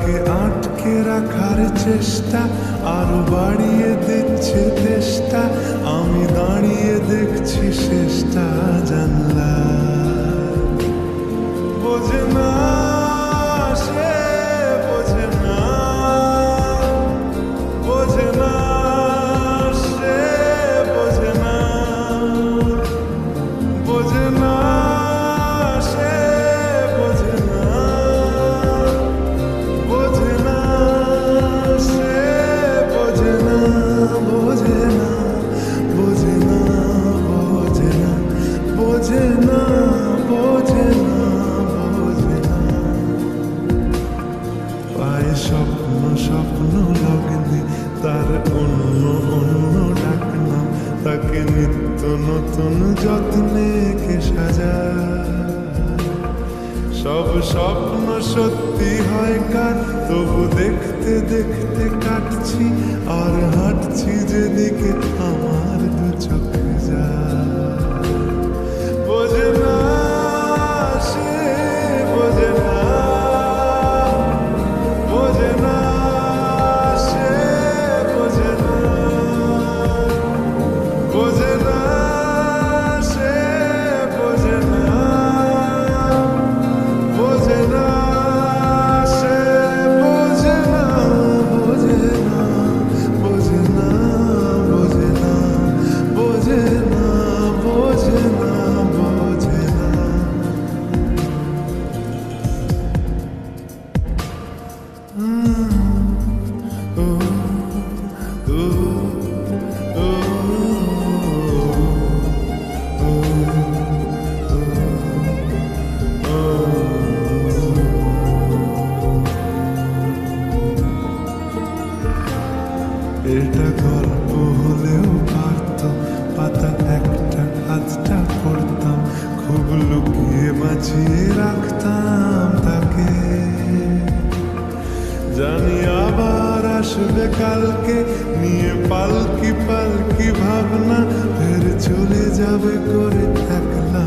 তাকে আটকে রাখার চেষ্টা আরো বাড়িয়ে দিচ্ছে চেষ্টা। আমি দাঁড়িয়ে দেখছি শেষটা জানলা। বোঝে না সে, বোঝে না, বোঝে না সে, বোঝে না, বোঝে না সে, বোঝে না, বোঝে না সে, বোঝে না, বোঝে না, বোঝে না, বোঝে না, বোঝে না, বোঝে না, বোঝে না। পায়ে স্বপ্ন স্বপ্ন লগ্নে তার অন্য অন্য ডাকনাম। তাকে নিত্য নতুন যত্নে কে সাজায়। সব স্বপ্ন সত্যি হয় কার, তবু দেখতে দেখতে কাটছি আর হাঁটছি যেদিকে আমার দু চোখ যায়। বোঝে না সে, বোঝে না, বোঝে না সে, বোঝে না, বোঝে না সে, বোঝে না, বোঝে না সে, বোঝে না, বোঝে না, বোঝে না, বোঝে না, বোঝে না, বোঝে না, বোঝে না। এটা গল্প হলেও পারত, পাতা একটা আধটা পড়তাম, খুব লুকিয়ে বাঁচিয়ে রাখতাম তাকে। জানি আবার আসবে কালকে, নিয়ে পালকি পালকি ভাবনা, ফের চলে যাবে করে একলা।